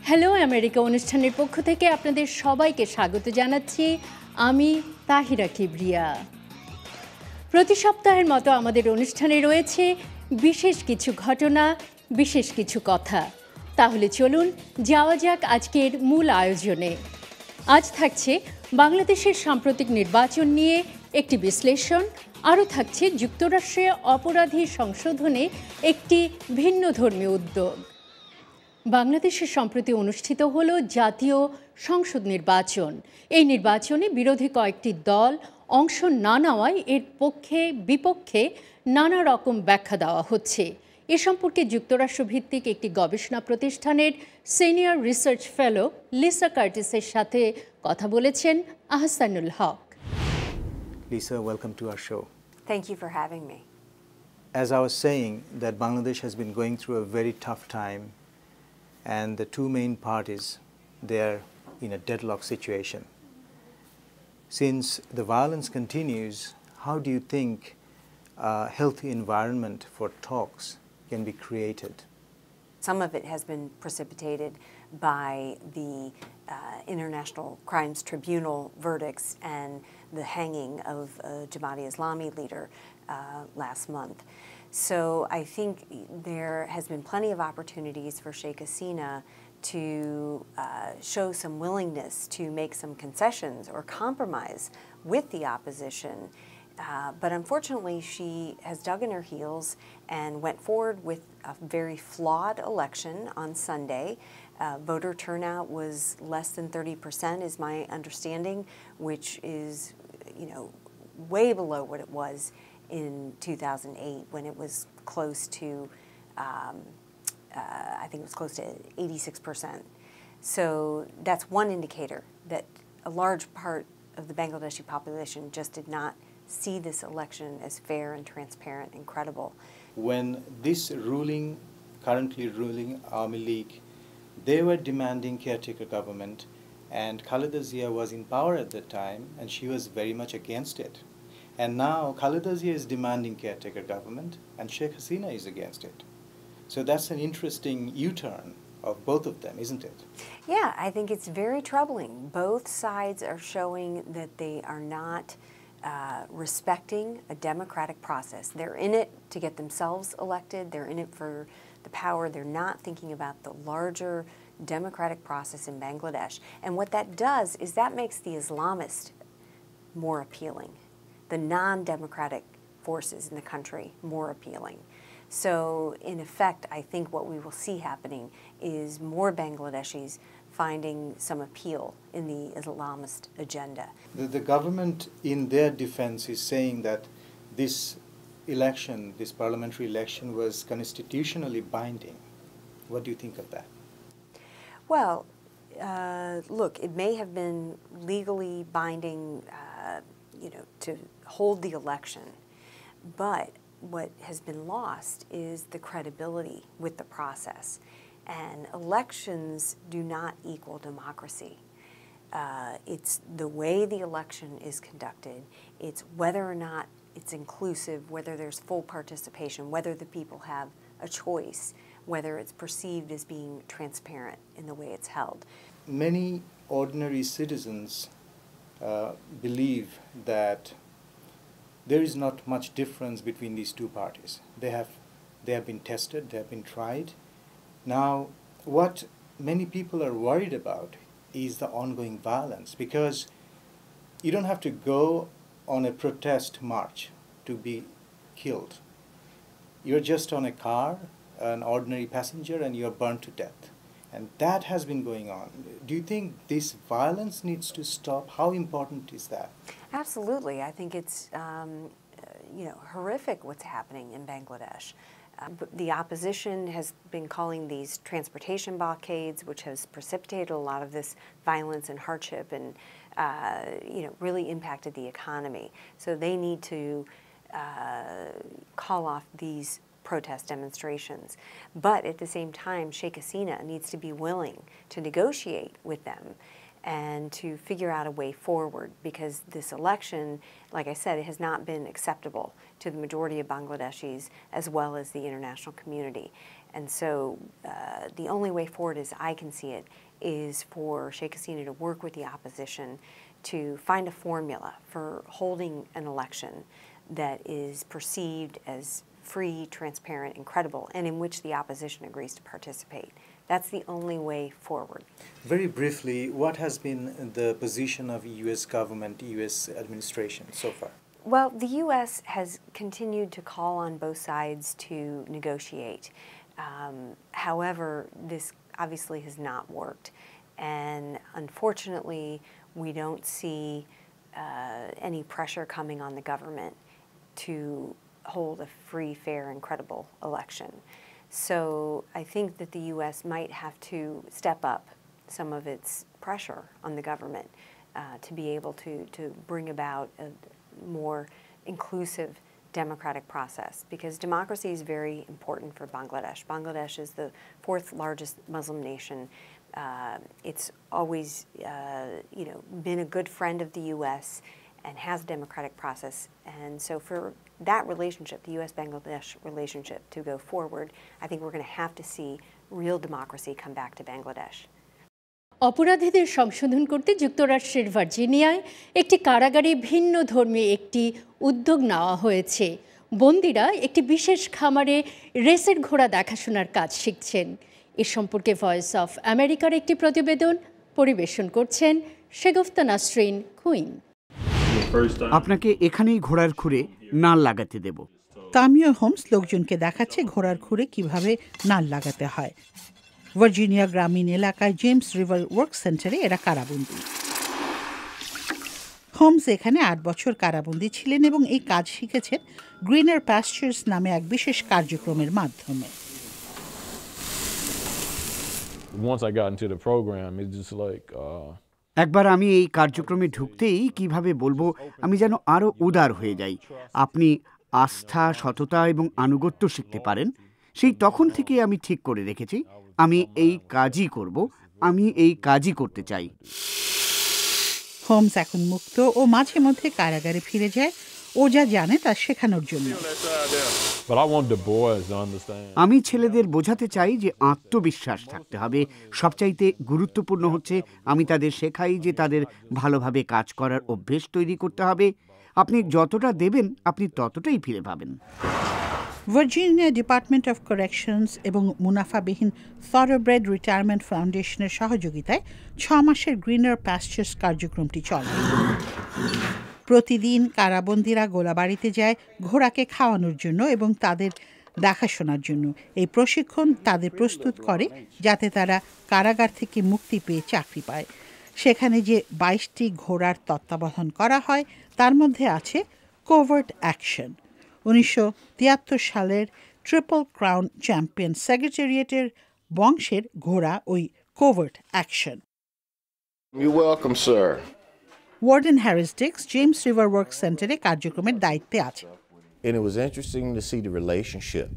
Hello America অনুষ্ঠানের পক্ষ থেকে আপনাদের সবাইকে স্বাগত জানাচ্ছি। আমি তাহিরা কিবরিয়া। প্রতি সপ্তাহের মতো আমাদের অনুষ্ঠানে রয়েছে বিশেষ কিছু ঘটনা, বিশেষ কিছু কথা। তাহলে চলুন যাওয়া যাক আজকের মূল আয়োজনে। আজ থাকছে বাংলাদেশের সাম্প্রতিক নির্বাচন নিয়ে একটি বিশ্লেষণ, আরও থাকছে যুক্তরাষ্ট্রে অপরাধী সংশোধনে একটি ভিন্ন ধর্মীয় উদ্যোগ। বাংলাদেশে সম্প্রতি অনুষ্ঠিত হল জাতীয় সংসদ নির্বাচন। এই নির্বাচনে বিরোধী কয়েকটি দল অংশ না নেওয়ায় এর পক্ষে বিপক্ষে নানা রকম ব্যাখ্যা দেওয়া হচ্ছে। এ সম্পর্কে যুক্তরাষ্ট্রভিত্তিক একটি গবেষণা প্রতিষ্ঠানের সিনিয়র রিসার্চ ফেলো লিসা কার্টিসের সাথে কথা বলেছেন আহসানুল হক। Lisa, welcome to our show. Thank you for having me. As I was saying, that Bangladesh has been going through a very tough time, and the two main parties, they're in a deadlock situation. Since the violence continues, how do you think a healthy environment for talks can be created? Some of it has been precipitated by the International Crimes Tribunal verdicts and the hanging of Jamaat-e-Islami leader last month. So I think there has been plenty of opportunities for Sheikh Hasina to show some willingness to make some concessions or compromise with the opposition. But unfortunately, she has dug in her heels and went forward with a very flawed election on Sunday. Voter turnout was less than 30%, is my understanding, which is, way below what it was in 2008 when it was close to, I think it was close to 86%. So that's one indicator that a large part of the Bangladeshi population just did not see this election as fair and transparent and credible. When this currently ruling Army League, they were demanding caretaker government, and Khaleda Zia was in power at that time, and she was very much against it. And now Khaleda Zia is demanding caretaker government, and Sheikh Hasina is against it. So that's an interesting U-turn of both of them, isn't it? Yeah, I think it's very troubling. Both sides are showing that they are not respecting a democratic process. They're in it to get themselves elected. They're in it for the power. They're not thinking about the larger democratic process in Bangladesh. And what that does is that makes the Islamist more appealing, the non-democratic forces in the country more appealing. So in effect, I think what we will see happening is more Bangladeshis finding some appeal in the Islamist agenda. The government, in their defense, is saying that this election, this parliamentary election, was constitutionally binding. What do you think of that? Well, look, it may have been legally binding, to hold the election, but what has been lost is the credibility with the process. And elections do not equal democracy. It's the way the election is conducted. It's whether or not it's inclusive, whether there's full participation, whether the people have a choice, whether it's perceived as being transparent in the way it's held. Many ordinary citizens believe that there is not much difference between these two parties. They have been tested, they have been tried. Now, what many people are worried about is the ongoing violence, because you don't have to go on a protest march to be killed. You're just on a car, an ordinary passenger, and you're burned to death. And that has been going on. Do you think this violence needs to stop? How important is that? Absolutely. I think it's horrific what's happening in Bangladesh. The opposition has been calling these transportation blockades, which has precipitated a lot of this violence and hardship and really impacted the economy. So they need to call off these protest demonstrations. But at the same time, Sheikh Hasina needs to be willing to negotiate with them and to figure out a way forward, because this election, like I said, it has not been acceptable to the majority of Bangladeshis as well as the international community. And so the only way forward, as I can see it, is for Sheikh Hasina to work with the opposition to find a formula for holding an election that is perceived as free, transparent, and credible, and in which the opposition agrees to participate. That's the only way forward. Very briefly, what has been the position of U.S. government, U.S. administration so far? Well, the U.S. has continued to call on both sides to negotiate. However, this obviously has not worked. And unfortunately, we don't see any pressure coming on the government to hold a free, fair, and credible election. So I think that the U.S. might have to step up some of its pressure on the government to be able to bring about a more inclusive democratic process, because democracy is very important for Bangladesh. Bangladesh is the fourth largest Muslim nation. It's always been a good friend of the U.S. and has a democratic process. And so for that relationship, the U.S.-Bangladesh relationship, to go forward, I think we're going to have to see real democracy come back to Bangladesh. অপরাধীদের সংশোধন করতে যুক্তরাষ্ট্রের ভার্জিনিয়ায় একটি কারাগারে ভিন্ন ধর্মী একটি উদ্যোগ নেওয়া হয়েছে। বন্দীরা একটি বিশেষ খামারে রেসের ঘোড়া দেখাশোনার কাজ শিখছেন। এ সম্পর্কে ভয়েস অফ আমেরিকার একটি প্রতিবেদন পরিবেশন করছেন শেগুফতা নাসরিন কুইন। আপনাকে এখানেই ঘোড়ার খুরে নাল লাগাতে দেব। তামিয়া হোমস লোকজনকে দেখাচ্ছে ঘোড়ার খুরে কিভাবে নাল লাগাতে হয়। ভার্জিনিয়া গ্রামীণ এলাকায় জেমস রিভার ওয়ার্ক সেন্টারে এরা কারাবন্দী। হোমস এখানে 8 বছর কারাবন্দী ছিলেন এবং এই কাজ শিখেছেন গ্রিনার প্যাস্চার্স নামে এক বিশেষ কার্যক্রমের মাধ্যমে। একবার আমি এই কার্যক্রমে ঢুকতেই কিভাবে বলবো, আমি যেন আরো উদার হয়ে যাই। আপনি আস্থা, সততা এবং আনুগত্য শিখতে পারেন। সেই তখন থেকে আমি ঠিক করে রেখেছি আমি এই কাজই করব, আমি এই কাজই করতে চাই। হোমস এখন মুক্ত ও মাঝে মধ্যে কারাগারে ফিরে যায় ও যা জানে তা শেখানোর জন্য। আমি ছেলেদের বোঝাতে চাই যে আত্মবিশ্বাস থাকতে হবে। সবচাইতে গুরুত্বপূর্ণ হচ্ছে আমি তাদের শেখাই যে তাদের ভালোভাবে কাজ করার অভ্যেস তৈরি করতে হবে। আপনি যতটা দেবেন আপনি ততটাই ফিরে পাবেন। ভার্জিনিয়া ডিপার্টমেন্ট অফ কারেকশনস এবং মুনাফাবিহীন থরোব্রেড রিটায়ারমেন্ট ফাউন্ডেশনের সহযোগিতায় 6 মাসের গ্রিনার প্যাস্চার্স কার্যক্রমটি চলে। প্রতিদিন কারাবন্দীরা গোলাবাড়িতে যায় ঘোড়াকে খাওয়ানোর জন্য এবং তাদের দেখাশোনার জন্য। এই প্রশিক্ষণ তাদের প্রস্তুত করে যাতে তারা কারাগার থেকে মুক্তি পেয়ে চাকরি পায়। সেখানে যে 22টি ঘোড়ার তত্ত্বাবধান করা হয় তার মধ্যে আছে কোভার্ট অ্যাকশন। 1973 সালের ট্রিপল ক্রাউন চ্যাম্পিয়ন সেক্রেটারিয়েটের বংশের ঘোড়া ওই covert action. You're welcome, sir. Warden Harris ডিক্স জেমস রিভার ওয়ার্ক সেন্টারে কার্যক্রমের দায়িত্বে আছে। And it was interesting to see the relationship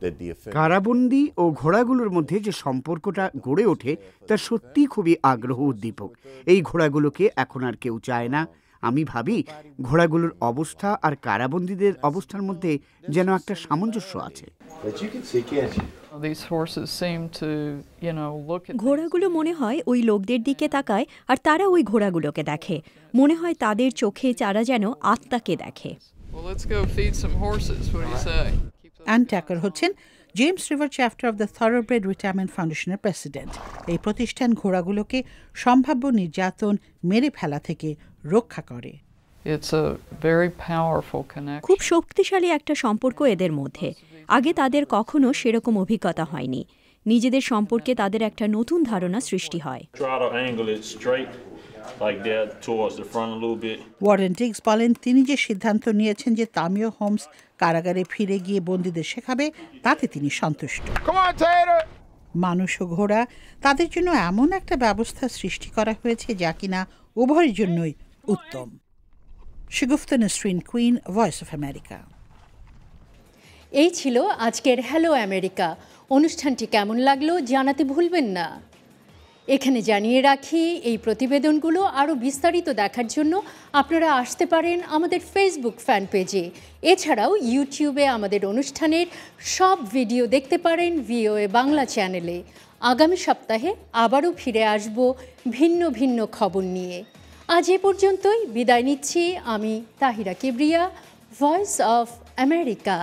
that the কারাবন্দী ও ঘোড়াগুলোর মধ্যে যে সম্পর্কটা গড়ে ওঠে তা সত্যি খুবই আগ্রহ উদ্দীপক। এই ঘোড়াগুলোকে এখন আর কেউ চায় না। আমি ভাবি ঘোড়াগুলোর অবস্থা আর কারাবন্দীদের অবস্থার মধ্যে যেন একটা সামঞ্জস্য আছে। ঘোড়াগুলো মনে হয় ওই লোকদের দিকে তাকায় আর তারা ওই ঘোড়াগুলোকে দেখে। মনে হয় তাদের চোখে তারা যেন আত্মাকে দেখে। অ্যান ট্যাকার হচ্ছেন James River chapter of the Thoroughbred Retirement ফাউন্ডেশনের প্রেসিডেন্ট। এই প্রতিষ্ঠান ঘোড়াগুলোকে সম্ভাব্য নির্যাতন, মেরে ফেলা থেকে রক্ষা করে। খুব শক্তিশালী একটা সম্পর্ক এদের মধ্যে। আগে তাদের কখনো সেরকম অভিজ্ঞতা হয়নি। নিজেদের সম্পর্কে তাদের একটা নতুন ধারণা সৃষ্টি হয়। ওয়ারেন ডিক্স বলেন তিনি যে সিদ্ধান্ত নিয়েছেন যে তামিয়া হোমস কারাগারে ফিরে গিয়ে বন্দীদের শেখাবে তাতে তিনি সন্তুষ্ট। মানুষ ও ঘোড়া তাদের জন্য এমন একটা ব্যবস্থা সৃষ্টি করা হয়েছে যা কিনা উভয়ের জন্যই উত্তম। Shegufta Nasrin Quinn, voice of America. এই ছিল আজকের হ্যালো আমেরিকা। অনুষ্ঠানটি কেমন লাগলো জানাতে ভুলবেন না। এখানে জানিয়ে রাখি, এই প্রতিবেদনগুলো আরও বিস্তারিত দেখার জন্য আপনারা আসতে পারেন আমাদের ফেসবুক ফ্যান পেজে। এছাড়াও ইউটিউবে আমাদের অনুষ্ঠানের সব ভিডিও দেখতে পারেন VOA বাংলা চ্যানেলে। আগামী সপ্তাহে আবারও ফিরে আসব ভিন্ন ভিন্ন খবর নিয়ে। আজ এ পর্যন্তই বিদায় নিচ্ছি। আমি Tahira Kibria, voice of America.